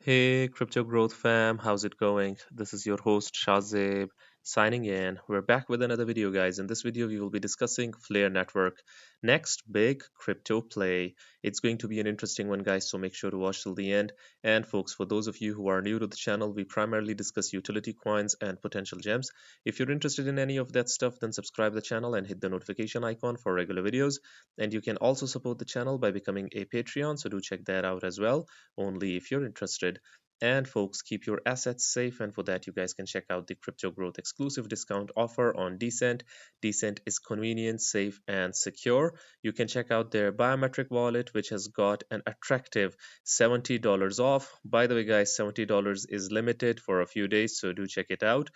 Hey, Crypto Growth fam, how's it going? This is your host Shazib signing in. We're back with another video, guys. In this video, we will be discussing Flare Network, next big crypto play. It's going to be an interesting one, guys, so make sure to watch till the end. And, folks, for those of you who are new to the channel, we primarily discuss utility coins and potential gems. If you're interested in any of that stuff, then subscribe the channel and hit the notification icon for regular videos. And you can also support the channel by becoming a Patreon, so do check that out as well only if you're interested. And folks, keep your assets safe. And for that, you guys can check out the Crypto Growth exclusive discount offer on Decent. Decent is convenient, safe, and secure. You can check out their biometric wallet, which has got an attractive $70 off. By the way, guys, $70 is limited for a few days, so do check it out.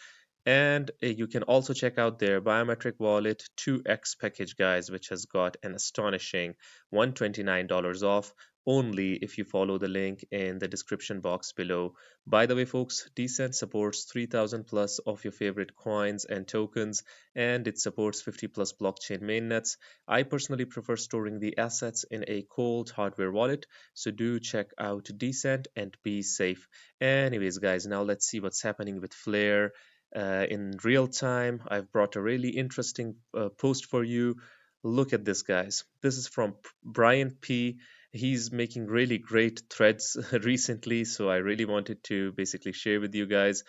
And you can also check out their biometric wallet 2x package, guys, which has got an astonishing $129 off only if you follow the link in the description box below. By the way, folks, Decent supports 3000 plus of your favorite coins and tokens, and it supports 50 plus blockchain mainnets. I personally prefer storing the assets in a cold hardware wallet, so do check out Decent and be safe. Anyways, guys, now let's see what's happening with Flare. In real time, I've brought a really interesting post for you. Look at this, guys. This is from Brian P. He's making really great threads recently, so I really wanted to basically share with you guys.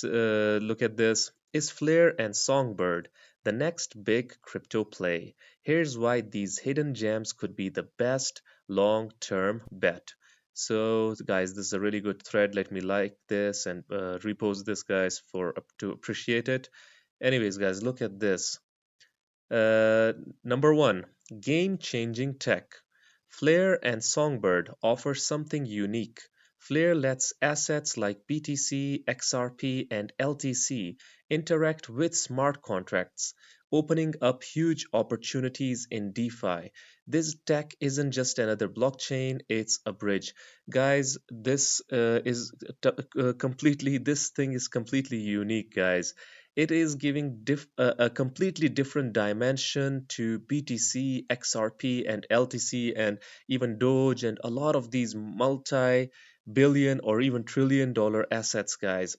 Look at this. Is Flare and Songbird the next big crypto play? Here's why these hidden gems could be the best long-term bet. So, guys, this is a really good thread. Let me like this and repost this, guys, for to appreciate it. Anyways, guys, look at this. Uh, Number one, game-changing tech. Flare and Songbird offer something unique. Flare lets assets like BTC, XRP, and LTC interact with smart contracts, opening up huge opportunities in DeFi. This tech isn't just another blockchain, it's a bridge. Guys, this thing is completely unique, guys. It is giving a completely different dimension to BTC, XRP, and LTC, and even Doge, and a lot of these multi billion or even trillion dollar assets, guys.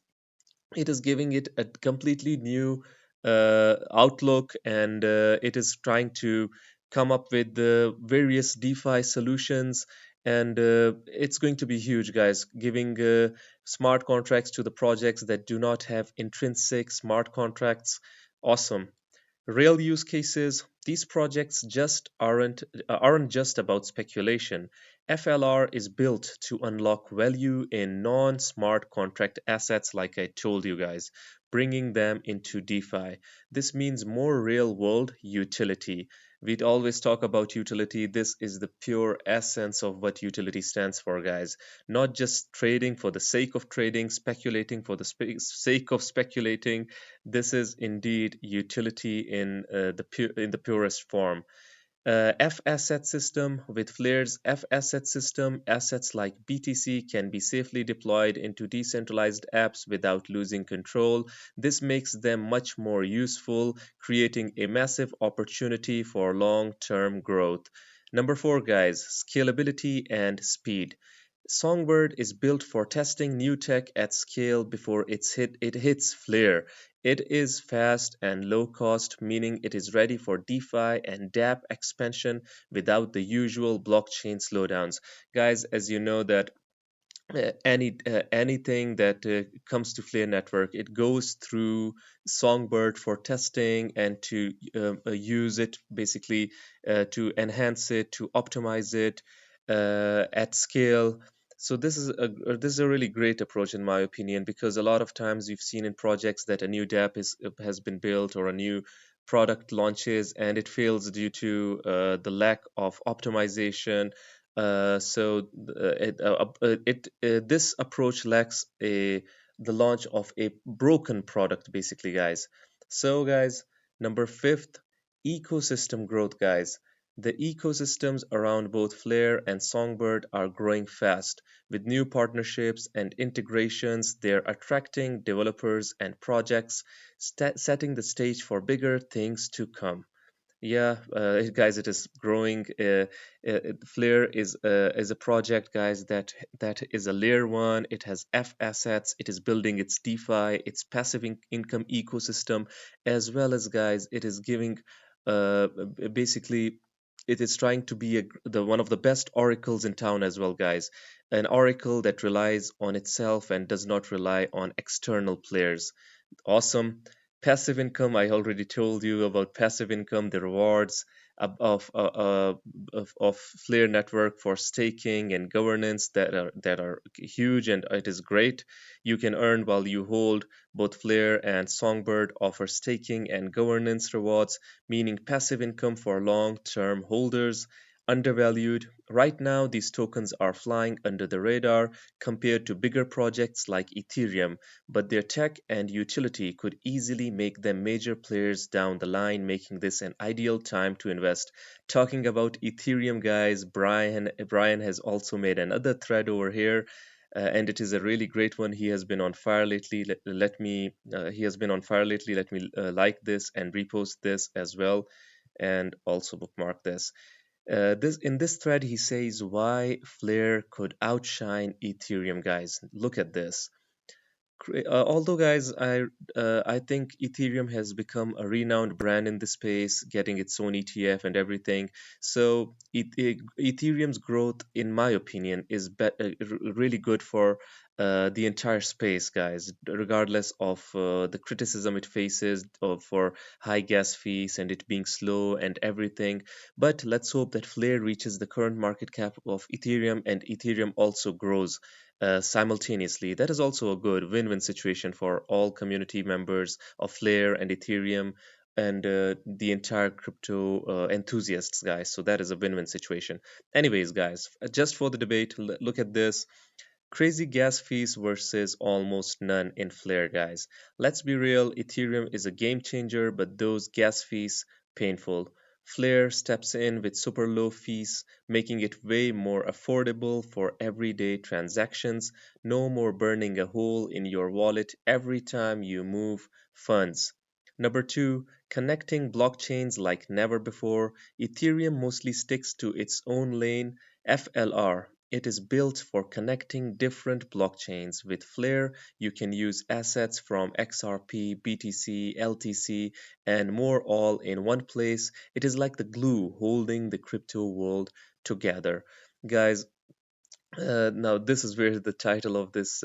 It is giving it a completely new outlook, and it is trying to come up with the various DeFi solutions. And it's going to be huge, guys, giving smart contracts to the projects that do not have intrinsic smart contracts. Awesome. Real use cases, these projects just aren't just about speculation. FLR is built to unlock value in non-smart contract assets, like I told you guys, bringing them into DeFi. This means more real-world utility. We'd always talk about utility. This is the pure essence of what utility stands for, guys. Not just trading for the sake of trading, speculating for the sake of speculating. This is indeed utility in in the purest form. F asset system, with Flare's F asset system, assets like BTC can be safely deployed into decentralized apps without losing control. This makes them much more useful, creating a massive opportunity for long-term growth. Number four, guys, scalability and speed. Songbird is built for testing new tech at scale before it hits Flare. It is fast and low cost, meaning it is ready for DeFi and dApp expansion without the usual blockchain slowdowns. Guys, as you know that anything that comes to Flare network, it goes through Songbird for testing and to use it basically to enhance it, to optimize it at scale. So this is a really great approach in my opinion, because a lot of times we've seen in projects that a new dApp has been built or a new product launches and it fails due to the lack of optimization. This approach lacks the launch of a broken product, basically, guys. So, guys, number fifth, ecosystem growth, guys. The ecosystems around both Flare and Songbird are growing fast. With new partnerships and integrations, they're attracting developers and projects, setting the stage for bigger things to come. Yeah, guys, it is growing. Flare is a project, guys, that is a layer one. It has F assets. It is building its DeFi, its passive income ecosystem, as well as, guys, it is giving basically it is trying to be the one of the best oracles in town as well, guys. An oracle that relies on itself and does not rely on external players. Awesome. Passive income, I already told you about passive income, the rewards of Flare network for staking and governance that are huge, and it is great. You can earn while you hold. Both Flare and Songbird offer staking and governance rewards, meaning passive income for long-term holders. Undervalued. Right now, these tokens are flying under the radar compared to bigger projects like Ethereum, but their tech and utility could easily make them major players down the line, making this an ideal time to invest. Talking about Ethereum, guys, Brian has also made another thread over here. And it is a really great one. He has been on fire lately. Let me. He has been on fire lately. Let me like this and repost this as well, and also bookmark this. This in this thread, he says why Flare could outshine Ethereum. Guys, look at this. Although, guys, I think Ethereum has become a renowned brand in the space, getting its own ETF and everything. So Ethereum's growth, in my opinion, is really good for the entire space, guys, regardless of the criticism it faces for high gas fees and it being slow and everything. But let's hope that Flare reaches the current market cap of Ethereum and Ethereum also grows simultaneously. That is also a good win-win situation for all community members of Flare and Ethereum and the entire crypto enthusiasts, guys. So that is a win-win situation. Anyways, guys, just for the debate, look at this. Crazy gas fees versus almost none in Flare, guys. Let's be real, Ethereum is a game changer, but those gas fees, painful. Flare steps in with super low fees, making it way more affordable for everyday transactions. No more burning a hole in your wallet every time you move funds. Number two, connecting blockchains like never before. Ethereum mostly sticks to its own lane, FLR. It is built for connecting different blockchains. With Flare, you can use assets from XRP, BTC, LTC, and more all in one place. It is like the glue holding the crypto world together. Guys, now this is where the title of this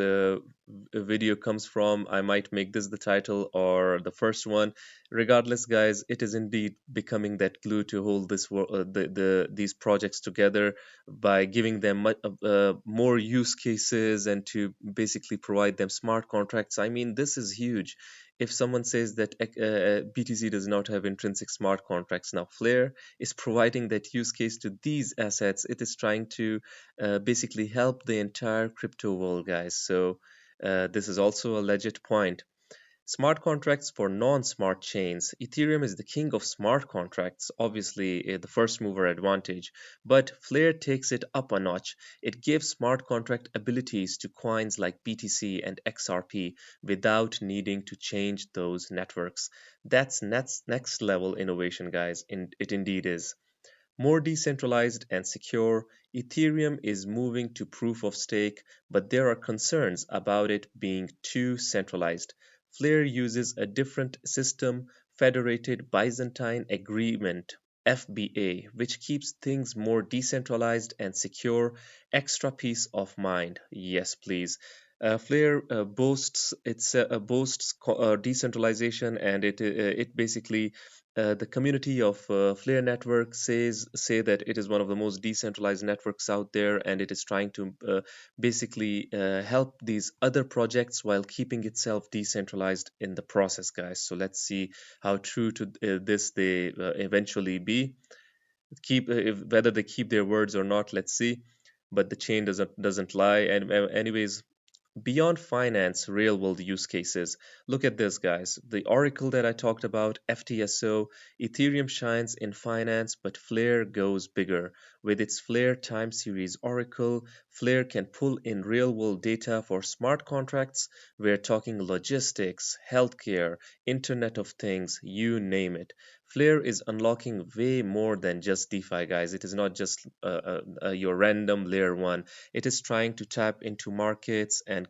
video comes from. I might make this the title or the first one. Regardless, guys, it is indeed becoming that glue to hold these projects together by giving them more use cases and to basically provide them smart contracts. I mean, this is huge. If someone says that BTC does not have intrinsic smart contracts, now Flare is providing that use case to these assets. It is trying to basically help the entire crypto world, guys. So this is also a legit point. Smart contracts for non-smart chains. Ethereum is the king of smart contracts, obviously the first mover advantage, but Flare takes it up a notch. It gives smart contract abilities to coins like BTC and XRP without needing to change those networks. That's next level innovation, guys. It indeed is. More decentralized and secure, Ethereum is moving to proof of stake, but there are concerns about it being too centralized. Flare uses a different system, Federated Byzantine Agreement (FBA), which keeps things more decentralized and secure. Extra peace of mind. Yes, please. Flare boasts decentralization, and it basically the community of Flare network say that it is one of the most decentralized networks out there, and it is trying to basically help these other projects while keeping itself decentralized in the process, guys. So let's see how true to this they eventually be. Whether they keep their words or not. Let's see. But the chain doesn't lie. And anyways, beyond finance, real world use cases. Look at this, guys. The oracle that I talked about, FTSO, Ethereum shines in finance, but Flare goes bigger. With its Flare time series oracle, Flare can pull in real world data for smart contracts. We're talking logistics, healthcare, Internet of Things, you name it. Flare is unlocking way more than just DeFi, guys. It is not just your random layer one. It is trying to tap into markets and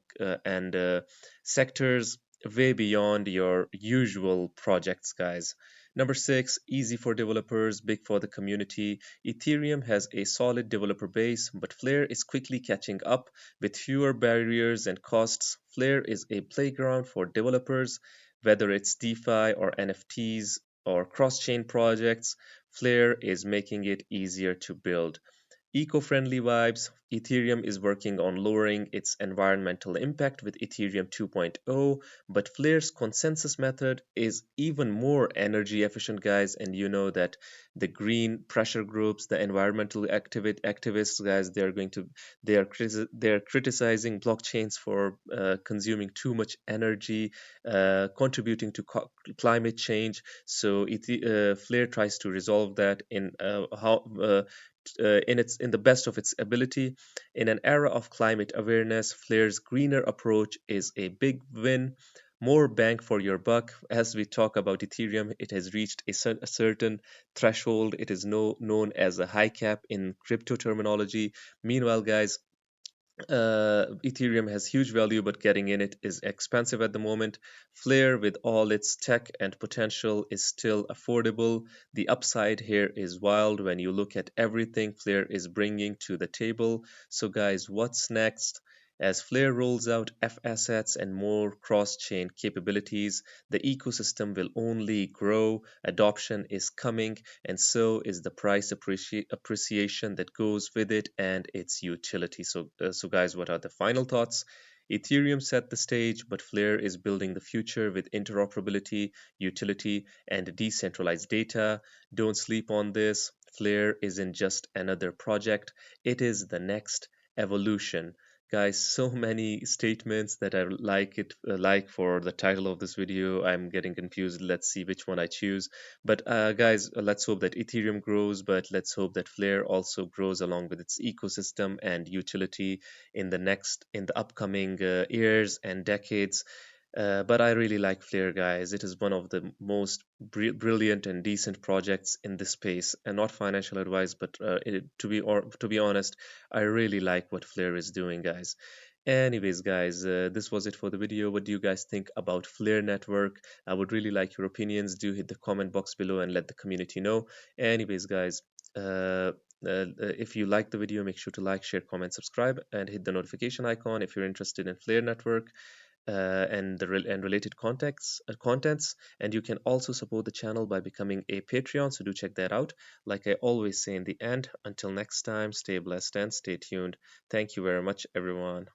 sectors way beyond your usual projects, guys. Number six, easy for developers, big for the community. Ethereum has a solid developer base, but Flare is quickly catching up with fewer barriers and costs. Flare is a playground for developers, whether it's DeFi or NFTs or cross-chain projects. Flare is making it easier to build. Eco-friendly vibes. Ethereum is working on lowering its environmental impact with Ethereum 2.0, but Flare's consensus method is even more energy efficient, guys. And you know that the green pressure groups, the environmental activists, guys, they're criticizing blockchains for consuming too much energy, contributing to climate change. So Flare tries to resolve that in the best of its ability. In an era of climate awareness, Flare's greener approach is a big win. More bang for your buck. As we talk about Ethereum, it has reached a certain threshold. It is known as a high cap in crypto terminology. Meanwhile, guys, Ethereum has huge value, but getting in it is expensive at the moment. Flare, with all its tech and potential, is still affordable. The upside here is wild when you look at everything Flare is bringing to the table. So, guys, what's next? As Flare rolls out F assets and more cross chain capabilities, the ecosystem will only grow. Adoption is coming, and so is the price appreciation that goes with it and its utility. So guys, what are the final thoughts? Ethereum set the stage, but Flare is building the future with interoperability, utility, and decentralized data. Don't sleep on this. Flare isn't just another project, it is the next evolution. Guys, so many statements that I like for the title of this video. I'm getting confused. Let's see which one I choose. But guys, let's hope that Ethereum grows, but let's hope that Flare also grows along with its ecosystem and utility in the upcoming years and decades. But I really like Flare, guys. It is one of the most brilliant and decent projects in this space. And not financial advice, but to be honest, I really like what Flare is doing, guys. Anyways, guys, this was it for the video. What do you guys think about Flare Network? I would really like your opinions. Do hit the comment box below and let the community know. Anyways, guys, if you like the video, make sure to like, share, comment, subscribe, and hit the notification icon if you're interested in Flare Network and related contents. And you can also support the channel by becoming a Patreon, so do check that out. Like I always say in the end, until next time, stay blessed and stay tuned. Thank you very much, everyone.